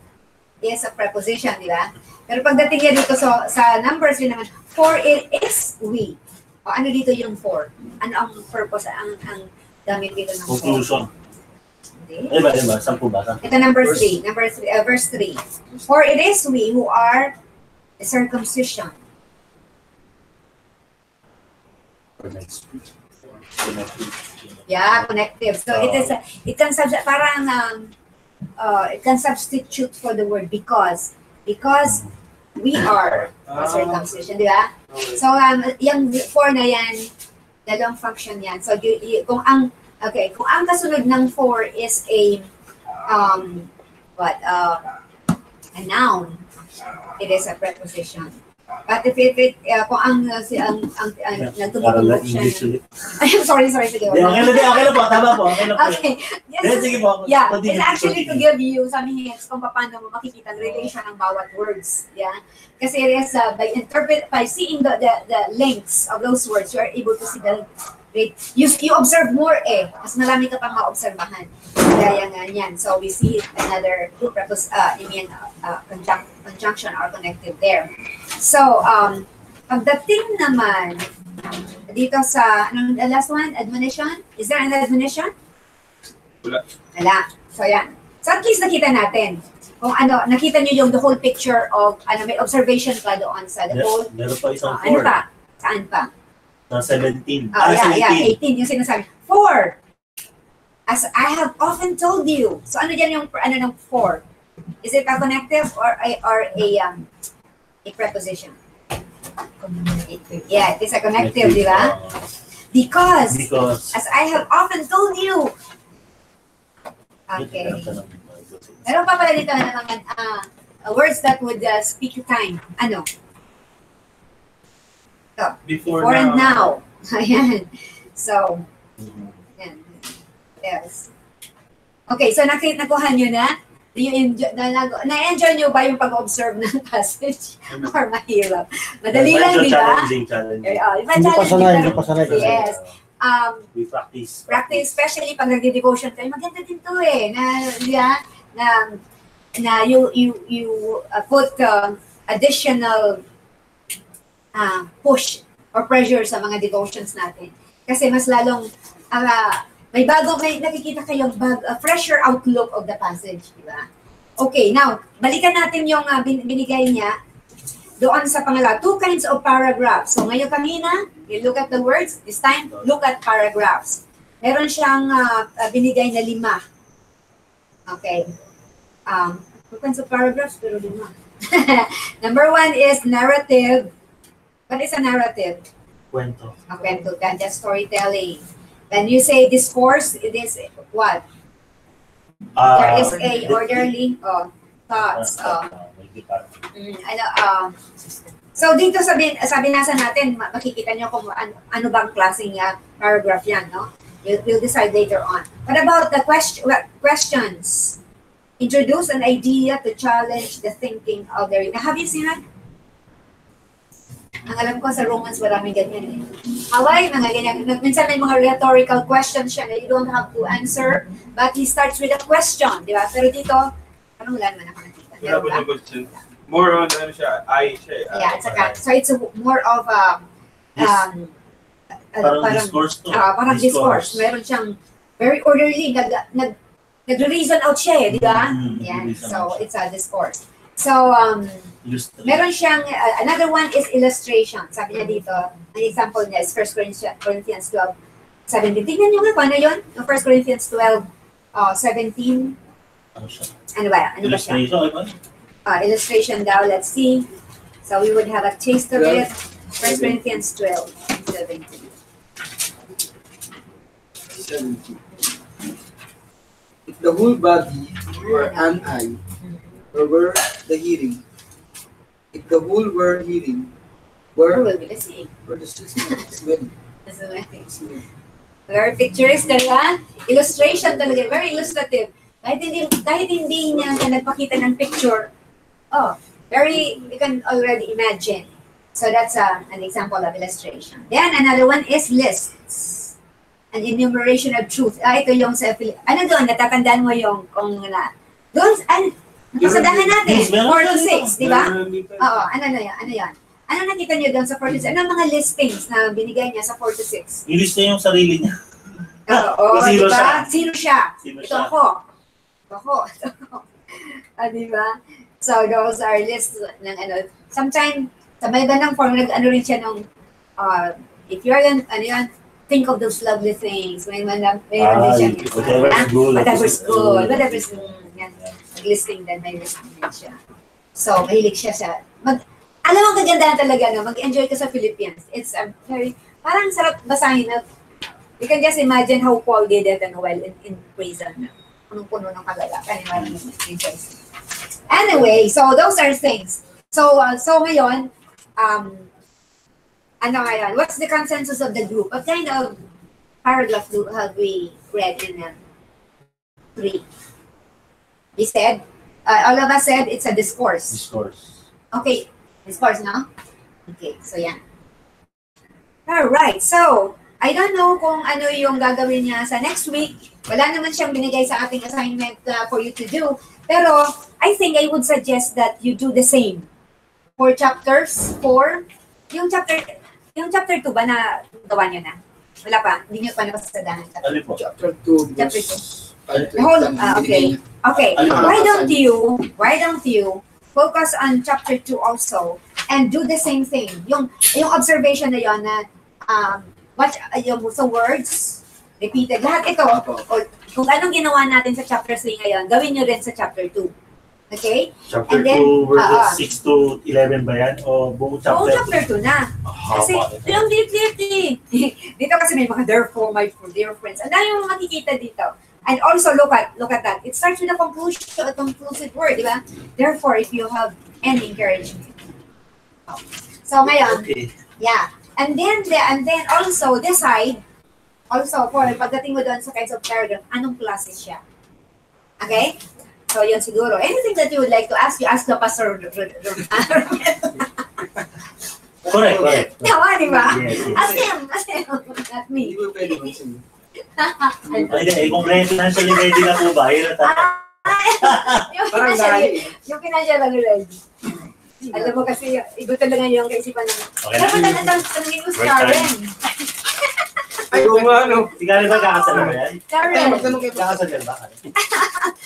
is a preposition, di ba? Pero pagdating niya dito sa numbers rin naman, for it is we. O ano dito yung for? Ano ang purpose, ang gamit dito ng for? Conclusion. Iba. Saan po ba? Ito number 3, verse 3. For it is we who are the circumcision. Yeah, connective. So it can substitute for the word because we are the circumcision, di ba? So yung for na yan, dalawang function yan. So kung ang kasunod ng for is a noun, it is a preposition. But if kung ang nagtutulog siya. I'm sorry, sige. Okay lang po, tama po. Okay. Yes. Sige po. Yeah, it's actually to give you some hints kung paano mo makikita ang relation ng bawat words. Yeah. Kasi it is by seeing the links of those words, you are able to see the you observe more mas marami ka pang maobserbahan. Gaya nga yan. So we see another conjunction or connective there. So, pagdating naman dito sa, the last one, admonition? Is there an admonition? Wala. So yan. So at least nakita natin. Kung nakita nyo yung the whole picture of, may observation pa doon sa the whole. Meron pa isang Ano pa? Saan pa? Sa 17. Yeah, 18 yung sinasabi. For, as I have often told you. So ano dyan yung, ng for? Is it a connective or a preposition? Yeah, it is a connective, di ba? Because, as I have often told you. Okay. Meron pa pala dito na mga words that would speak to time. Ano? So, before and now. Ayan. So, yan. Yes. Okay, so nakuha nyo na? Na-enjoy nyo ba yung pag-observe ng passage? Or mahirap? Madali lang, di ba? Hindi pa sanay. Yes. We practice. Practice, especially pag nag-devotion kayo. Maganda din to na you put additional push or pressure sa mga devotions natin. Kasi mas lalong may nakikita kayong fresher outlook of the passage, di ba? Okay, now, balikan natin yung binigay niya doon sa pangalawa. 2 kinds of paragraphs. So ngayon kanina, you look at the words. This time, look at paragraphs. Meron siyang binigay na 5. Okay. 2 kinds of paragraphs, pero 5. Number 1 is narrative. What is a narrative? Kwento. A kwento, just storytelling. When you say discourse, it is what? There is a orderly, thoughts. May department. So dito sabi nasa natin, makikita nyo kung ano bang klaseng paragraph yan, no? We'll decide later on. What about the questions? Introduce an idea to challenge the thinking of the reader. Have you seen that? Ang alam ko sa Romans, maraming ganyan eh. Hawaii, mga ganyan. Minsan may mga rhetorical questions siya na you don't have to answer, but he starts with a question, di ba? Pero dito, parang wala naman ako nakita. Wala po yung question. More on, ano siya, siya. Yeah, so it's more of Parang discourse to. Parang discourse. Meron siyang very orderly, nag-reason out siya eh, di ba? Yeah, so it's a discourse. So, meron siyang, another one is illustration. Sabi niya dito, ang example niya is 1 Corinthians 12:17. Tingnan niyo nga kung ano yun? 1 Corinthians 12:17. Ano ba? Ano ba siya? Illustration daw, let's see. So we would have a taste of it. 1 Corinthians 12:17. If the whole body were an eye, or were the hearing, if the whole were hearing, Where will be the seeing? were the smelling. That's the thing. Very picturesque talaga. Illustration talaga. Very illustrative. Kahit hindi niya nagpakita ng picture, you can already imagine. So that's an example of illustration. Then another one is lists. An enumeration of truth. Ito yung sa, ano doon, natatandaan mo yung, kung doon, kasadahan natin, 4-6, di ba? Oo, ano yan? Ano nakita niyo doon sa 4-6? Ano ang mga listings na binigay niya sa 4-6? Ilis na yung sarili niya. Oo, Sino diba? siya? Sino siya? Sino Ito siya? ako. Diba? So those are lists ng ano. Sometimes, sa may bandang form, ano rin siya nung, if you're think of those lovely things. May rin siya. Whatever's good. Whatever's good. Yan. Listing din, may listing din siya. So, mahilig siya sa, alam mo, kagandahan talaga, no? Mag-enjoy ka sa Philippines. It's a very, parang sarap basahin na, you can just imagine how Paul did it and well in prison. Punong-puno ng kagalakan. Anyway, so those are things. So ngayon, ano ngayon? What's the consensus of the group? What kind of paragraph have we read in 3? We said, all of us said it's a discourse. Discourse. Okay, discourse, no? Okay, so yan. Alright, so, I don't know kung ano yung gagawin niya sa next week. Wala naman siyang binigay sa ating assignment for you to do. Pero, I think I would suggest that you do the same. For chapters 4, yung chapter 2 ba na gawa niyo na? Wala pa, hindi niyo pa napasadahan. Ano po? Chapter 2. Chapter 2. Okay. Okay. Why don't you focus on chapter 2 also and do the same thing. Yung observation na yon na yung sa words repeated. Lahat ito, kung anong ginawa natin sa chapter 3 ngayon, gawin nyo rin sa chapter 2. Okay? Chapter And then, 2, verses 6 to 11 ba yan? O buong chapter 2? Buong chapter 2 na. Kasi, yung deeply. Dito kasi may mga therefore, my dear friends. Ang dami yung makikita dito. And also, look at that. It starts with a conclusive word, di ba? Therefore, if you have any encouragement. So, ngayon, yeah. And then also, decide, also, for pagdating mo doon sa kinds of paragraph, anong klase siya? Okay? So, yun siguro. Anything that you would like to ask, you ask the pastor. Correct. Tama, di ba? Yes. Ask him. Not me. Hindi mo pwede mag-sing. Kung financially ready na po ba? Yung financial lang ready. Alam mo kasi, iba talaga yung kaisipan namin. Okay na. Dapat tanongin mo si Karen. Ay, kung ano. Si Karen ba kakasal ba yan? Karen. Magtanong kayo. Kakasal yan ba?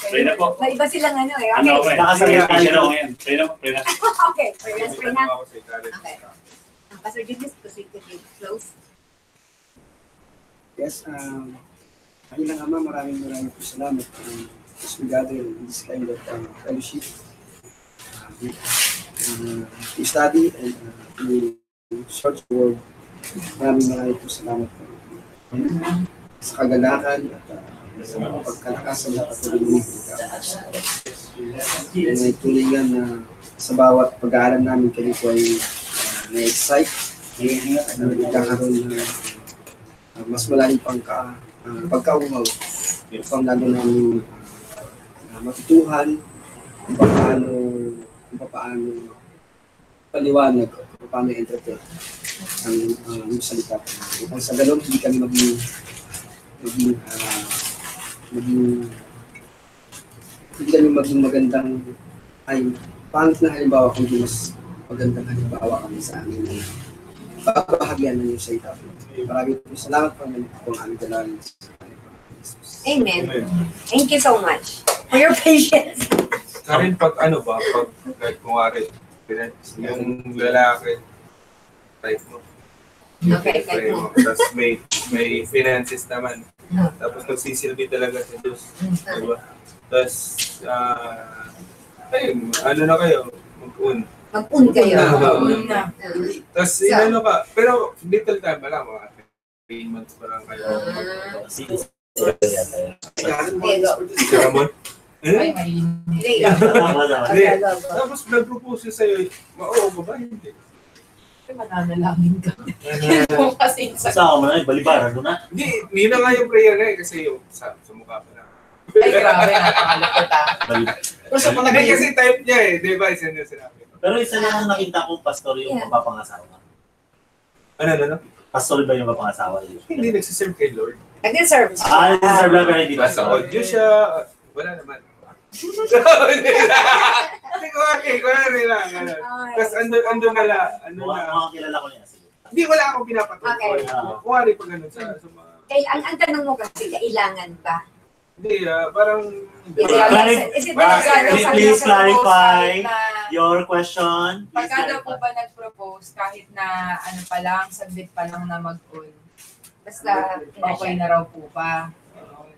Pray na po. May iba silang ano eh. Ano Okay. ako eh. Pray na. Okay. Let's pray na. Okay. Pastor Julius, proceed to close. Yes, bilang Ama, maraming po salamat as we gather in this kind of fellowship to study and to search the word. Maraming po salamat po sa kagalakan at sa pagkalakasan na patuloy may tulingan na sa bawat pag-aaral namin kayo po ay na-excite na nagkakaroon na mas malalim pang pagkauhaw upang lalo namin matutuhan kung paano paliwanag, kung paano i-interpret ang salita. Upang sa galon, hindi kami maging magandang ay pangit na halimbawa kundi mas magandang halimbawa kami sa amin na pagbahagyan ng yung salita. Maraming salamat po ang aming dalangin. Amen. Thank you so much for your patience. Karin, pag like kumari, yung lalaki, type mo. Okay, type mo. Tapos may finances naman. Tapos magsisilbi talaga sa Diyos. Diba? Tapos, ayun, ano na kayo? Mag-un. Mag-un kayo. Mag-un na. Tapos, inano ka, pero little time pa lang, mga 3 months pa lang kayo. Ramon? Ay, mainit. Tapos nag-propose sa'yo, oo ba? Hindi. Mananalangin ka. Kung kasi sa... Kasama mo na, balibaran mo na. Hindi na nga yung prayer na kasi yung sa mukha pa na. Ay, grabe, napakalapot Pero sa palagay kasi type niya di ba? Isa niya sinabi. Pero isa lang ang nakita kong pastor yung mapapangasawa. Ano? Pastor ba yung mapapangasawa? Hindi, nagsiserve kay Lord. Nag-deserve. Nag-deserve lang pero hindi pa. Nasa audio siya. Wala naman. Hindi ko wala nila. Tapos andun na la. Mga kilala ko niya. Hindi, wala akong pinapatuloy. Kuwari pa ganun sa mga... Ang tanong mo kasi, kailangan ba? Hindi, parang... Please clarify your question. Pagka daw po ba nag-propose, kahit na ano pa lang, saglit pa lang na mag-un, basta okay na raw po ba?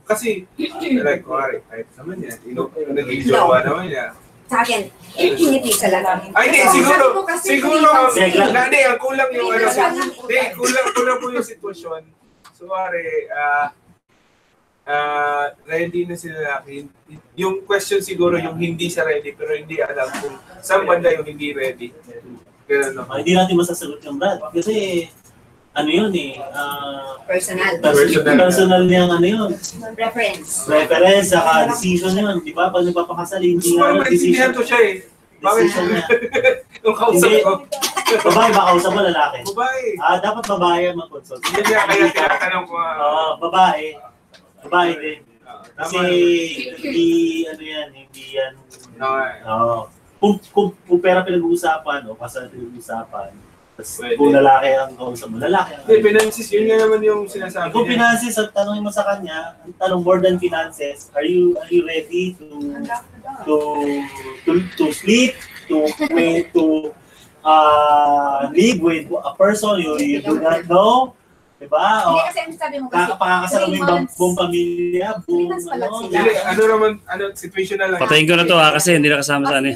Kasi, like, kuwari, kahit naman yan, nag-i-jowa naman yan. Sa akin, inipin sa lang. Ay, hindi, siguro, hindi, ang kulang yung ano, hindi, kulang po yung sitwasyon. So, kuwari, ready na sila lalaki. Yung question siguro yung hindi siya ready, pero hindi alam kung saan banda yung hindi ready. Pero, no. Hindi natin masasagot yung Brad. Kasi, ano yun personal niyang ano yun. Reference, saka decision yun. Di ba? Pag nagpapakasal, hindi nga decision. To siya Bakit decision niya. Yung kausap ko. Babae ba kausap mo lalaki? Babae. Dapat babae mag-consult. Hindi niya kaya tinatanong ko. Babae. Babae din. Kasi hindi yan. Kung pera pinag-uusapan o kasal pinag-uusapan, kung lalaki ang kausap mo, lalaki ang... Hindi, finances, yun nga naman yung sinasabi kung finances, ang tanongin mo sa kanya, ang tanong more than finances, are you ready to sleep, to live with a person you do not know? Diba? Hindi kasi ang sabi mo kasi, pakakasal mo yung buong pamilya, buong situation na lang. Patayin ko na to kasi hindi na kasama sa ano.